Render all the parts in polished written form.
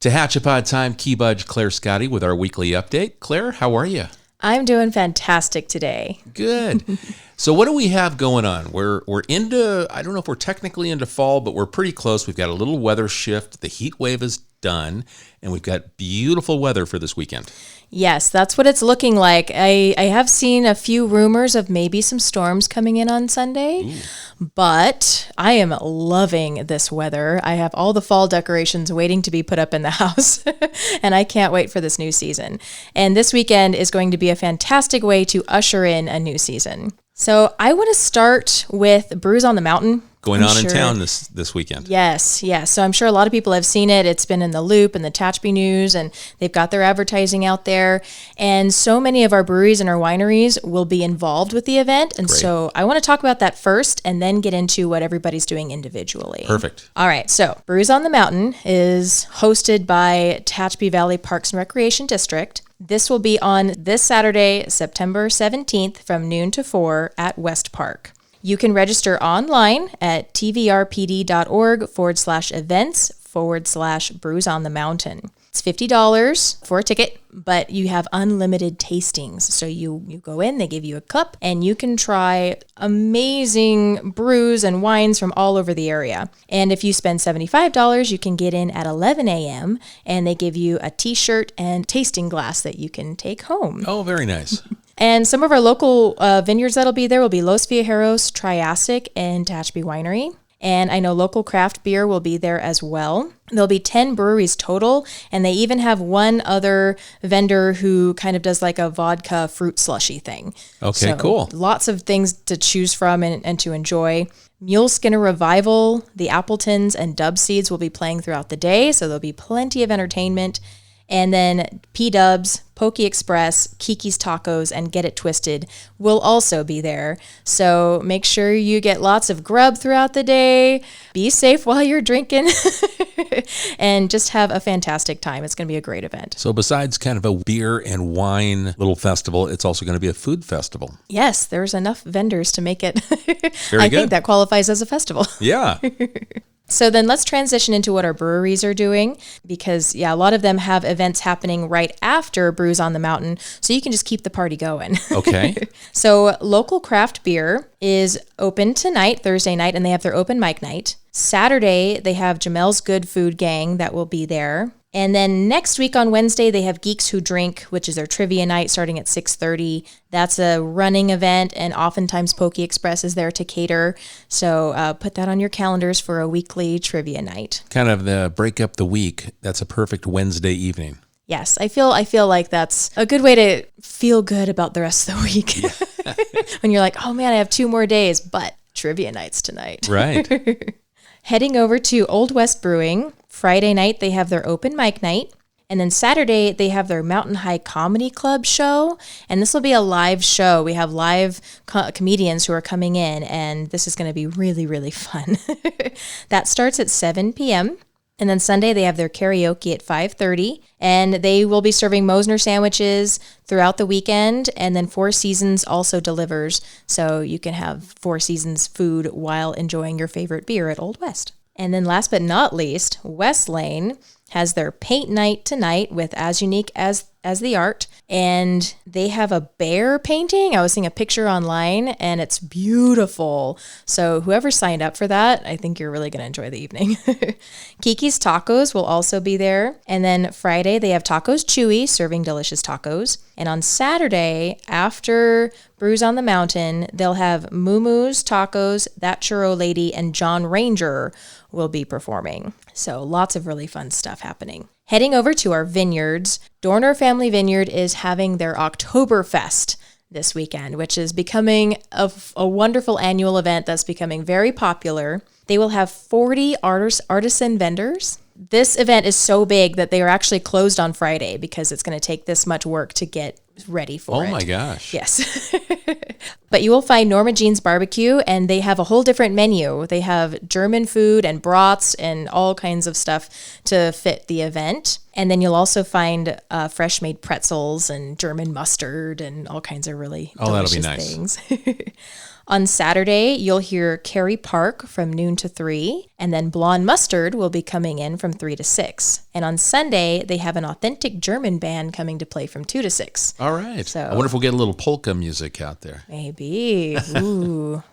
Tehachapi time, Key Budge, Claire Scotty with our weekly update. Claire, how are you? I'm doing fantastic today. Good. So what do we have going on? We're into, I don't know if we're technically into fall, but we're pretty close. We've got a little weather shift. The heat wave is done, and we've got beautiful weather for this weekend. Yes, that's what it's looking like. I have seen a few rumors of maybe some storms coming in on Sunday, but I am loving this weather. I have all the fall decorations waiting to be put up in the house, and I can't wait for this new season. And this weekend is going to be a fantastic way to usher in a new season. So I want to start with Brews on the Mountain. Going on in town this weekend. Yes. So I'm sure a lot of people have seen it. It's been in the Loop and the Tehachapi News, and they've got their advertising out there. And so many of our breweries and our wineries will be involved with the event. And so I want to talk about that first and then get into what everybody's doing individually. Perfect. All right. So Brews on the Mountain is hosted by Tehachapi Valley Parks and Recreation District. This will be on this Saturday, September 17th from noon to 4 at West Park. You can register online at tvrpd.org/events/Brews on the Mountain. It's $50 for a ticket, but you have unlimited tastings. So you go in, they give you a cup, and you can try amazing brews and wines from all over the area. And if you spend $75, you can get in at 11 a.m., and they give you a t-shirt and tasting glass that you can take home. Oh, very nice. And some of our local vineyards that'll be there will be Los Viajeros, Triassic, and Tehachapi Winery. And I know local craft beer will be there as well. There'll be 10 breweries total, and they even have one other vendor who kind of does like a vodka fruit slushy thing. Okay, so cool. Lots of things to choose from and to enjoy. Mule Skinner Revival, the Appletons, and Dub Seeds will be playing throughout the day, so there'll be plenty of entertainment. And then P-Dubs, Pokey Express, Kiki's Tacos, and Get It Twisted will also be there. So make sure you get lots of grub throughout the day. Be safe while you're drinking. And just have a fantastic time. It's going to be a great event. So besides kind of a beer and wine little festival, it's also going to be a food festival. Yes, there's enough vendors to make it. Very I good. think that qualifies as a festival. Yeah. So then let's transition into what our breweries are doing because, a lot of them have events happening right after Brews on the Mountain, so you can just keep the party going. Okay. So local craft beer is open tonight, Thursday night, and they have their open mic night. Saturday, they have Jamel's Good Food Gang that will be there. And then next week on Wednesday, they have Geeks Who Drink, which is their trivia night starting at 6:30. That's a running event, and oftentimes Pokey Express is there to cater. So put that on your calendars for a weekly trivia night. Kind of the break up the week. That's a perfect Wednesday evening. Yes, I feel like that's a good way to feel good about the rest of the week. Yeah. When you're like, oh man, I have 2 more days, but trivia night's tonight. Right. Heading over to Old West Brewing. Friday night, they have their open mic night. And then Saturday, they have their Mountain High Comedy Club show. And this will be a live show. We have live comedians who are coming in, and this is going to be really, really fun. That starts at 7 p.m. And then Sunday, they have their karaoke at 5:30. And they will be serving Mosner sandwiches throughout the weekend. And then Four Seasons also delivers. So you can have Four Seasons food while enjoying your favorite beer at Old West. And then last but not least, West Lane has their paint night tonight with As Unique as the Art. And they have a bear painting. I was seeing a picture online, and it's beautiful. So whoever signed up for that, I think you're really going to enjoy the evening. Kiki's Tacos will also be there. And then Friday, they have Tacos Chewy, serving delicious tacos. And on Saturday, after Brews on the Mountain, they'll have Moomoo's Tacos, That Churro Lady, and John Ranger will be performing. So lots of really fun stuff happening. Heading over to our vineyards, Dorner Family Vineyard is having their Oktoberfest this weekend, which is becoming a wonderful annual event that's becoming very popular. They will have 40 artisan vendors. This event is so big that they are actually closed on Friday because it's going to take this much work to get ready for it. Oh my gosh. Yes. But you will find Norma Jean's Barbecue, and they have a whole different menu. They have German food and brats and all kinds of stuff to fit the event. And then you'll also find fresh made pretzels and German mustard and all kinds of really delicious that'll be nice. things. On Saturday, you'll hear Carrie Park from noon to 3, and then Blonde Mustard will be coming in from 3 to 6. And on Sunday, they have an authentic German band coming to play from 2 to 6. All right. So, I wonder if we'll get a little polka music out there. Maybe. Ooh.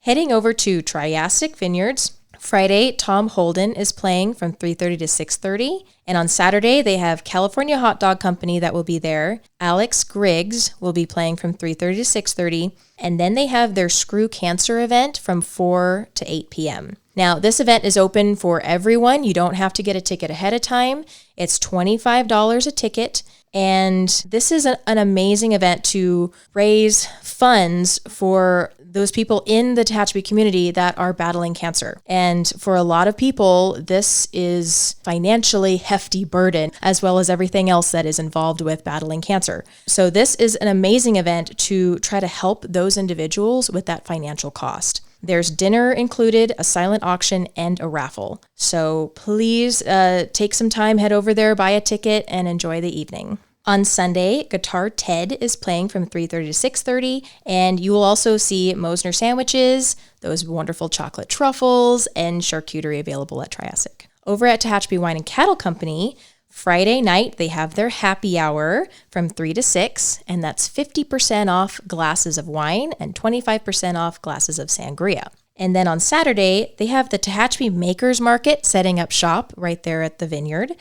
Heading over to Triassic Vineyards. Friday, Tom Holden is playing from 3:30 to 6:30. And on Saturday, they have California Hot Dog Company that will be there. Alex Griggs will be playing from 3:30 to 6:30. And then they have their Screw Cancer event from 4 to 8 p.m. Now, this event is open for everyone. You don't have to get a ticket ahead of time. It's $25 a ticket. And this is an amazing event to raise funds for those people in the Tehachapi community that are battling cancer. And for a lot of people, this is financially hefty burden, as well as everything else that is involved with battling cancer. So this is an amazing event to try to help those individuals with that financial cost. There's dinner included, a silent auction, and a raffle. So please take some time, head over there, buy a ticket, and enjoy the evening. On Sunday, Guitar Ted is playing from 3:30 to 6:30, and you will also see Mosner sandwiches, those wonderful chocolate truffles, and charcuterie available at Triassic. Over at Tehachapi Wine and Cattle Company, Friday night, they have their happy hour from 3 to 6, and that's 50% off glasses of wine and 25% off glasses of sangria. And then on Saturday, they have the Tehachapi Makers Market setting up shop right there at the vineyard.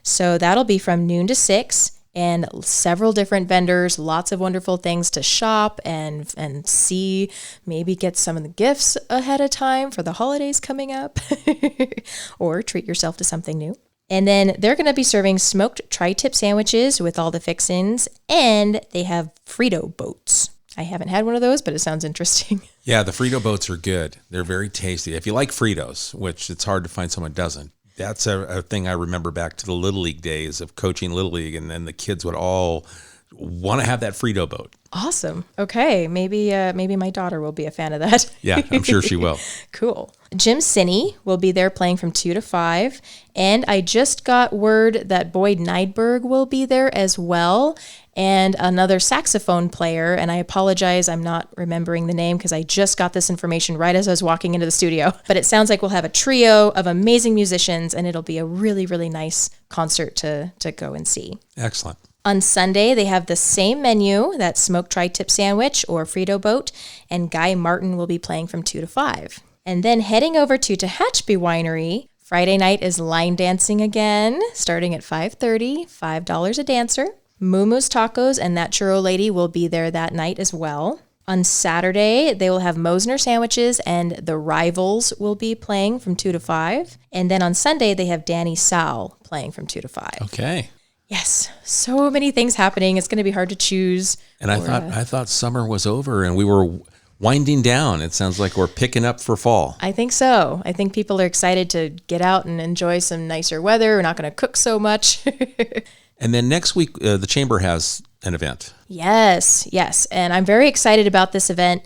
So that'll be from noon to 6. And several different vendors, lots of wonderful things to shop and see, maybe get some of the gifts ahead of time for the holidays coming up, or treat yourself to something new. And then they're going to be serving smoked tri-tip sandwiches with all the fixins, and they have Frito boats. I haven't had one of those, but it sounds interesting. Yeah, the Frito boats are good. They're very tasty. If you like Fritos, which it's hard to find someone who doesn't, that's a thing I remember back to the Little League days of coaching Little League, and then the kids would all want to have that Frito boat. Awesome. Okay, maybe my daughter will be a fan of that. Yeah, I'm sure she will. Cool. Jim Sinney will be there playing from 2 to 5, and I just got word that Boyd Neidberg will be there as well, and another saxophone player, and I apologize, I'm not remembering the name because I just got this information right as I was walking into the studio. But it sounds like we'll have a trio of amazing musicians, and it'll be a really, really nice concert to go and see. Excellent. On Sunday, they have the same menu, that smoked tri-tip sandwich or Frito boat, and Guy Martin will be playing from 2 to 5. And then heading over to Tehachapi Winery, Friday night is line dancing again, starting at 5:30, $5 a dancer. Mumu's Tacos and That Churro Lady will be there that night as well. On Saturday, they will have Mosner sandwiches, and the Rivals will be playing from 2 to 5. And then on Sunday, they have Danny Sal playing from 2 to 5. Okay. Yes, so many things happening. It's going to be hard to choose. And I thought summer was over and we were winding down. It sounds like we're picking up for fall. I think so. I think people are excited to get out and enjoy some nicer weather. We're not going to cook so much. And then next week, the Chamber has an event. Yes. And I'm very excited about this event,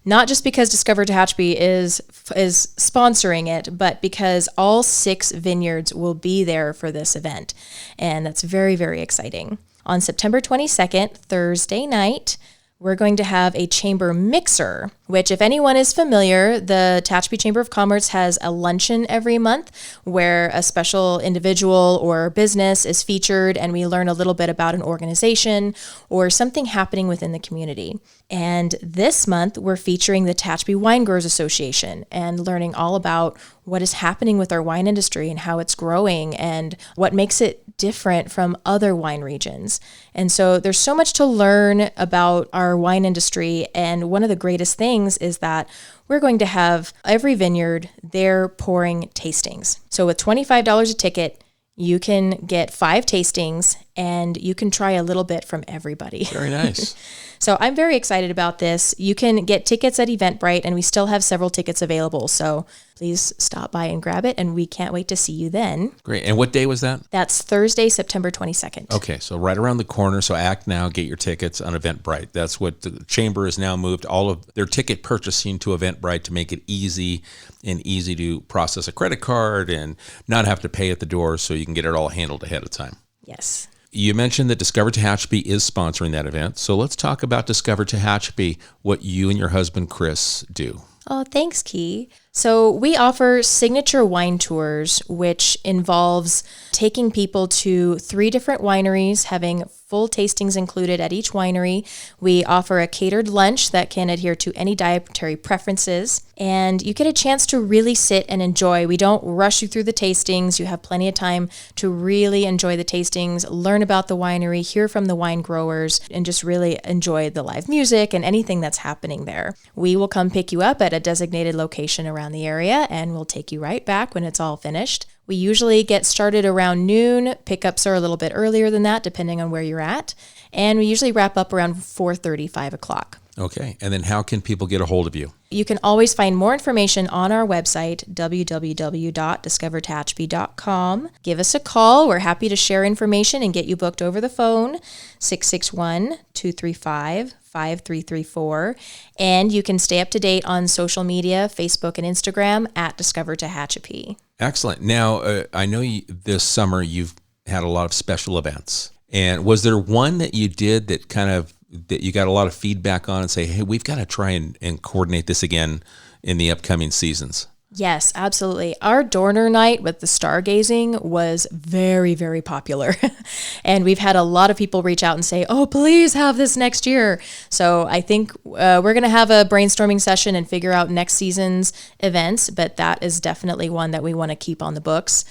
not just because Discover Tehachapi is sponsoring it, but because all 6 vineyards will be there for this event. And that's very, very exciting. On September 22nd, Thursday night, we're going to have a chamber mixer, which if anyone is familiar, the Tehachapi Chamber of Commerce has a luncheon every month where a special individual or business is featured and we learn a little bit about an organization or something happening within the community. And this month, we're featuring the Tehachapi Wine Growers Association and learning all about what is happening with our wine industry and how it's growing and what makes it different from other wine regions. And so there's so much to learn about our wine industry. And one of the greatest things is that we're going to have every vineyard there pouring tastings. So with $25 a ticket, you can get 5 tastings and you can try a little bit from everybody. Very nice. So I'm very excited about this. You can get tickets at Eventbrite, and we still have several tickets available. So please stop by and grab it, and we can't wait to see you then. Great. And what day was that? That's Thursday, September 22nd. Okay, so right around the corner. So act now, get your tickets on Eventbrite. That's what the Chamber has now moved all of their ticket purchasing to Eventbrite to make it easy to process a credit card and not have to pay at the door, so you can get it all handled ahead of time. Yes. You mentioned that Discover Tehachapi is sponsoring that event. So let's talk about Discover Tehachapi, what you and your husband, Chris, do. Oh, thanks, Key. So we offer signature wine tours, which involves taking people to 3 different wineries, having full tastings included at each winery. We offer a catered lunch that can adhere to any dietary preferences, and you get a chance to really sit and enjoy. We don't rush you through the tastings. You have plenty of time to really enjoy the tastings, learn about the winery, hear from the wine growers, and just really enjoy the live music and anything that's happening there. We will come pick you up at a designated location around the area, and we'll take you right back when it's all finished. We usually get started around noon. Pickups are a little bit earlier than that, depending on where you're at. And we usually wrap up around 4:30, 5 o'clock. Okay. And then how can people get a hold of you? You can always find more information on our website, www.discovertehachapi.com. Give us a call. We're happy to share information and get you booked over the phone, 661-235-5334. And you can stay up to date on social media, Facebook and Instagram at Discover Tehachapi. Excellent. Now, I know this summer you've had a lot of special events. And was there one that you did that that you got a lot of feedback on and say, hey, we've got to try and coordinate this again in the upcoming seasons? Yes, absolutely. Our Dorner night with the stargazing was very, very popular. And we've had a lot of people reach out and say, oh, please have this next year. So I think we're going to have a brainstorming session and figure out next season's events, but that is definitely one that we want to keep on the books.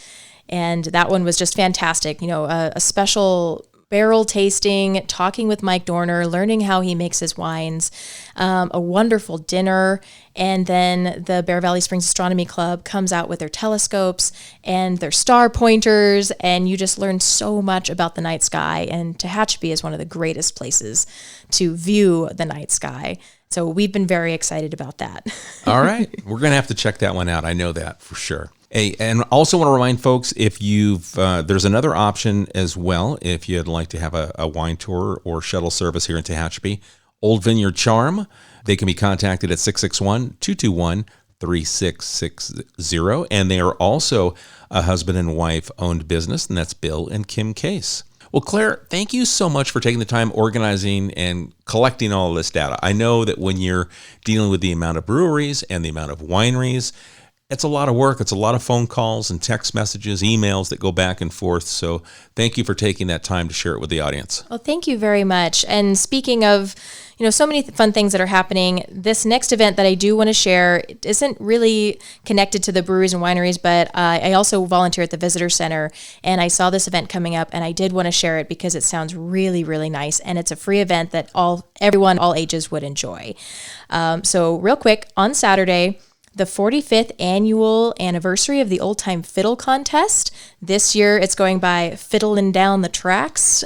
And that one was just fantastic. A special barrel tasting, talking with Mike Dorner, learning how he makes his wines, a wonderful dinner, and then the Bear Valley Springs Astronomy Club comes out with their telescopes and their star pointers, and you just learn so much about the night sky, and Tehachapi is one of the greatest places to view the night sky. So we've been very excited about that. All right. We're going to have to check that one out. I know that for sure. Hey, and also want to remind folks, if there's another option as well, if you'd like to have a wine tour or shuttle service here in Tehachapi, Old Vineyard Charm, they can be contacted at 661-221-3660. And they are also a husband and wife owned business, and that's Bill and Kim Case. Well, Claire, thank you so much for taking the time organizing and collecting all of this data. I know that when you're dealing with the amount of breweries and the amount of wineries, it's a lot of work. It's a lot of phone calls and text messages, emails that go back and forth. So thank you for taking that time to share it with the audience. Well, thank you very much. And speaking of, so many fun things that are happening, this next event that I do want to share isn't really connected to the breweries and wineries, but I also volunteer at the Visitor Center, and I saw this event coming up, and I did want to share it because it sounds really, really nice, and it's a free event that everyone, all ages would enjoy. So real quick, on Saturday, the 45th annual anniversary of the Old Time Fiddle Contest. This year, it's going by Fiddlin' Down the Tracks.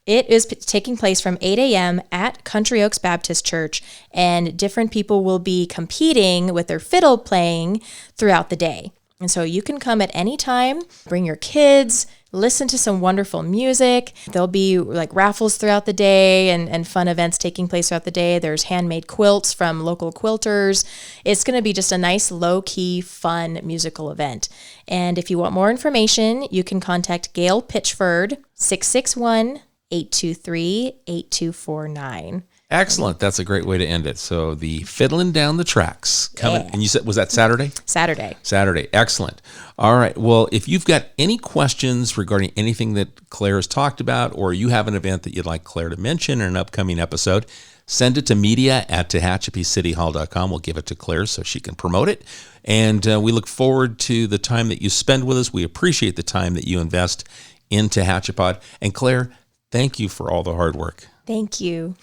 It is taking place from 8 a.m. at Country Oaks Baptist Church, and different people will be competing with their fiddle playing throughout the day. And so you can come at any time, bring your kids, listen to some wonderful music. There'll be raffles throughout the day and fun events taking place throughout the day. There's handmade quilts from local quilters. It's going to be just a nice, low-key, fun musical event. And if you want more information, you can contact Gail Pitchford, 661-823-8249. Excellent. That's a great way to end it. So the Fiddling Down the Tracks coming. Yeah. And you said, was that Saturday? Saturday. Excellent. All right. Well, if you've got any questions regarding anything that Claire has talked about, or you have an event that you'd like Claire to mention in an upcoming episode, send it to media@tehachapicityhall.com. We'll give it to Claire so she can promote it. And we look forward to the time that you spend with us. We appreciate the time that you invest in Tehachapod. And Claire, thank you for all the hard work. Thank you.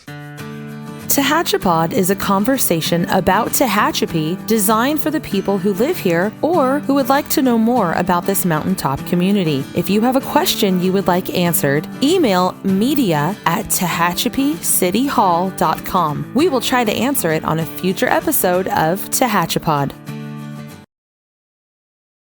Tehachapod is a conversation about Tehachapi designed for the people who live here or who would like to know more about this mountaintop community. If you have a question you would like answered, email media@tehachapicityhall.com. We will try to answer it on a future episode of Tehachapod.